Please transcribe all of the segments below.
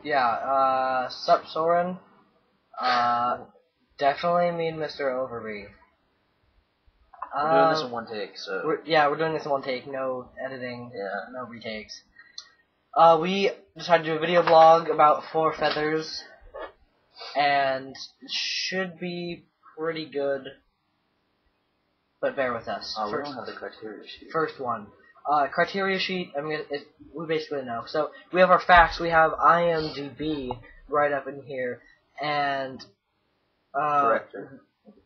Yeah, sup, Soren? Definitely me and Mr. Overby. We're doing this in one take, so... We're doing this in one take, no editing, no retakes. We decided to do a video blog about 4 feathers, and it should be pretty good, but bear with us. We don't have the criteria sheet. First one. Criteria sheet, we basically know. So, we have our facts, we have IMDb right up in here, and Director.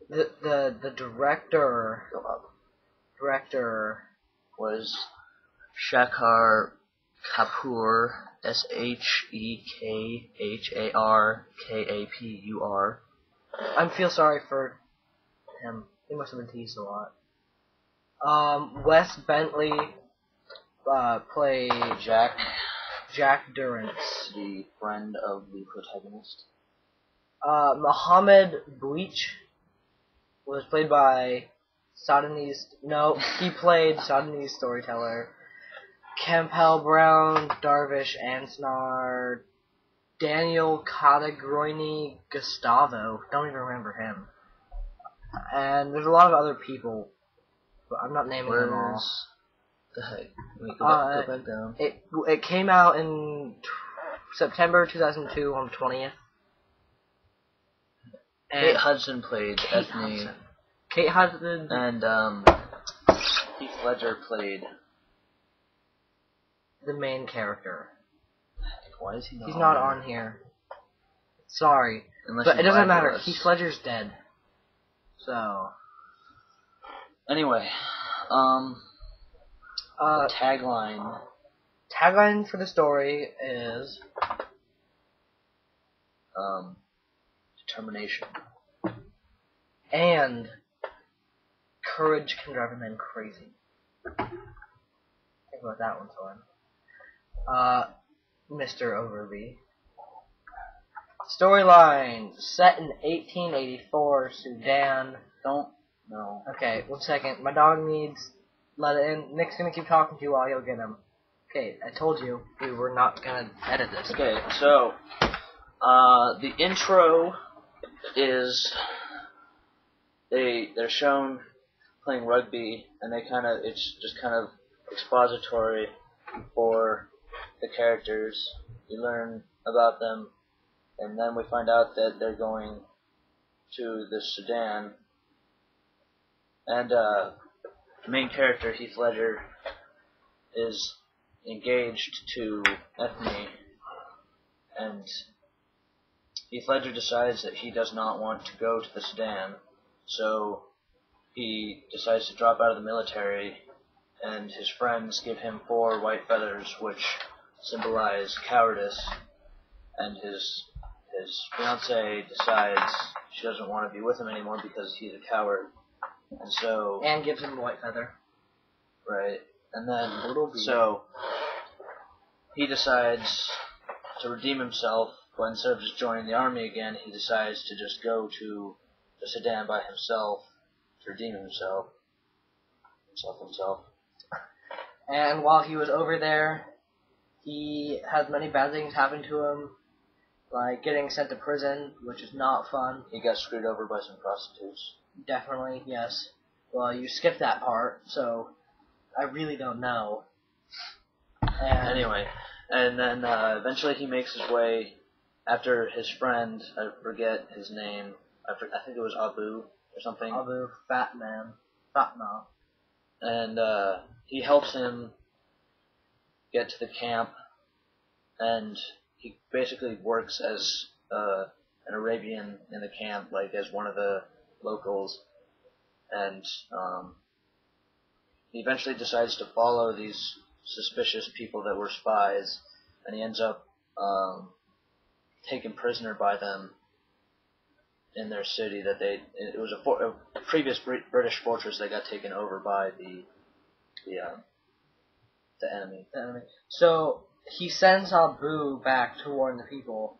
The director was Shekhar Kapur, Shekharkapur. I feel sorry for him. He must have been teased a lot. Wes Bentley played Jack Durrance, the friend of the protagonist. Mohammed Bleach was played by he played Sudanese storyteller. Campbell Brown, Darvish Ansnar, Daniel Catagroini Gustavo, don't even remember him. And there's a lot of other people, but I'm not naming them all. The heck? Go back down. It came out in September 2002 on the 20th. Kate Hudson played Ethne. Kate Hudson. And Heath Ledger played the main character. Why is he not? He's not on here. Sorry, but it doesn't matter. Heath Ledger's dead. So. Anyway, the tagline. Tagline for the story is determination. And courage can drive a man crazy. Think about that one, Soren. Mr. Overby. Storyline set in 1884 Sudan. Don't know. Okay, 1 second. My dog needs let it in. Nick's gonna keep talking to you while you'll get him. Okay, I told you we were not gonna edit this. Okay, so the intro is they're shown playing rugby, and it's just kind of expository for the characters. You learn about them, and then we find out that they're going to the Sudan, and the main character, Heath Ledger, is engaged to Ethne, and Heath Ledger decides that he does not want to go to the Sudan, so he decides to drop out of the military, and his friends give him 4 white feathers, which symbolize cowardice, and his fiancée decides she doesn't want to be with him anymore because he's a coward, and gives him a white feather. Right, and then so he decides to redeem himself, but instead of just joining the army again, he decides to just go to the Sudan by himself to redeem himself. And while he was over there, he had many bad things happen to him, like getting sent to prison, which is not fun. He got screwed over by some prostitutes. Definitely, yes. Well, you skipped that part, so I really don't know. Anyway, and then eventually he makes his way after his friend, I forget his name, I think it was Abu or something. Abu, Fatma. And he helps him get to the camp, and he basically works as an Arabian in the camp, like as one of the locals, and he eventually decides to follow these suspicious people that were spies, and he ends up taken prisoner by them in their city. It was a previous British fortress that got taken over by the enemy. So he sends Abu back to warn the people,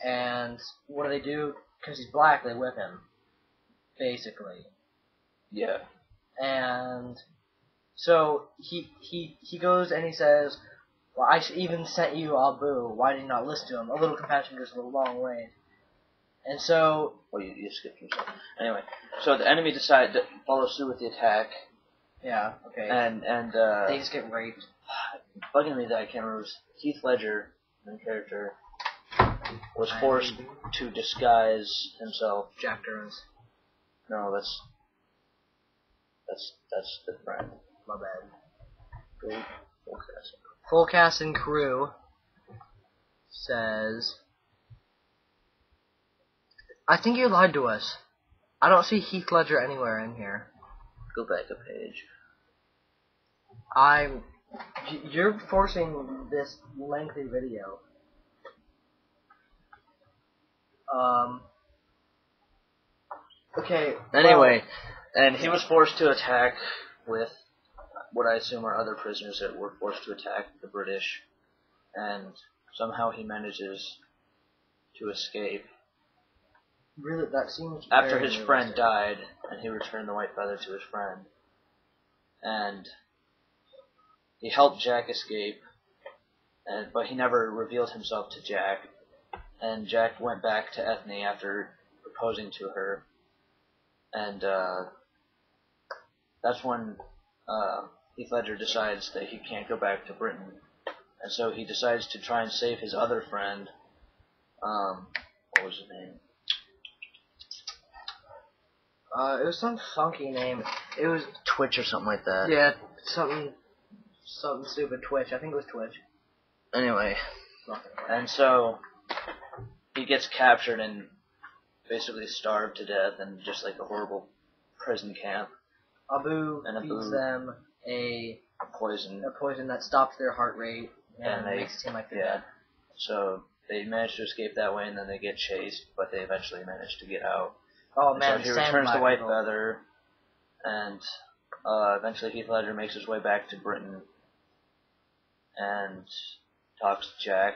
and what do? Because he's black, they whip him, basically. Yeah. And so he goes and he says, Well, I even sent you Abu. Why did you not listen to him? A little compassion goes a long way. And so... Well, you skipped yourself. Anyway, so the enemy decide to follow suit with the attack. Yeah, okay. And they just get raped. Bugging me that I can't remember. Heath Ledger, the character, was forced to disguise himself. Jack Torrance. No, that's the friend. My bad. Full cast. Full cast and crew says... I think you lied to us. I don't see Heath Ledger anywhere in here. Go back a page. You're forcing this lengthy video. Okay. Anyway, and he was forced to attack with what I assume are other prisoners that were forced to attack the British, and somehow he manages to escape. Really, that seems after his friend died, and he returned the white feather to his friend, and he helped Jack escape, but he never revealed himself to Jack, and Jack went back to Ethne after proposing to her, and that's when Heath Ledger decides that he can't go back to Britain, and so he decides to try and save his other friend. What was his name? It was some funky name. It was Twitch or something like that. Yeah, something stupid. Twitch. I think it was Twitch. Anyway, and so he gets captured and basically starved to death in just like a horrible prison camp. Abu feeds them a poison that stops their heart rate and makes it seem like they're dead. So they manage to escape that way, and then they get chased, but they eventually manage to get out. Oh man, so he returns the white feather, and eventually Heath Ledger makes his way back to Britain and talks to Jack,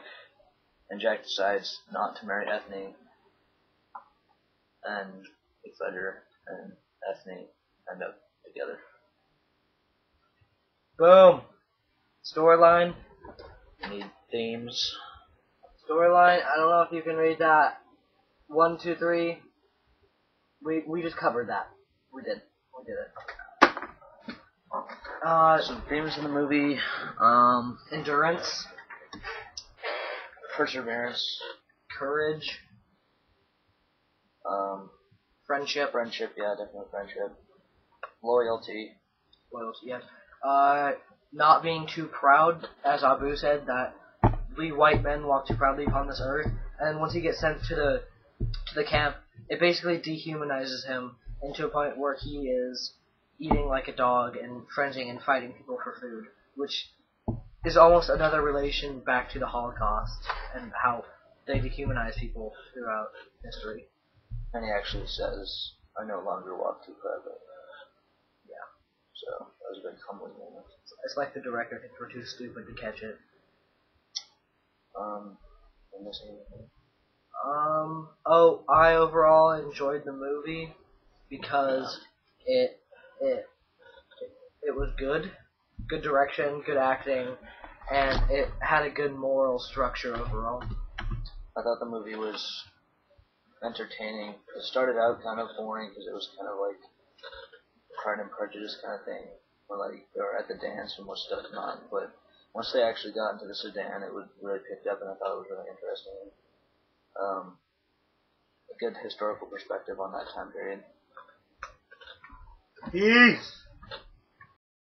and Jack decides not to marry Ethne, and Heath Ledger and Ethne end up together. Boom! Storyline. Need themes. Storyline, I don't know if you can read that. 1, 2, 3. We just covered that. We did it. Some themes in the movie. Endurance. Perseverance. Courage. Friendship. Friendship, yeah, definitely friendship. Loyalty, yes. Not being too proud, as Abu said, that we white men walk too proudly upon this earth. And once he gets sent to the camp, it basically dehumanizes him into a point where he is eating like a dog and frenziing and fighting people for food, which is almost another relation back to the Holocaust and how they dehumanize people throughout history. And he actually says, "I no longer walk too proudly." Yeah. So that was a very humbling moment. It's like the director thinks we're too stupid to catch it. I'm missing anything. I overall enjoyed the movie because it was good direction, good acting, and it had a good moral structure overall. I thought the movie was entertaining. It started out kind of boring because it was kind of like Pride and Prejudice kind of thing, where like they were at the dance and was stuff on. But once they actually got into the Sudan, it was really picked up, and I thought it was really interesting. A good historical perspective on that time period. Peace.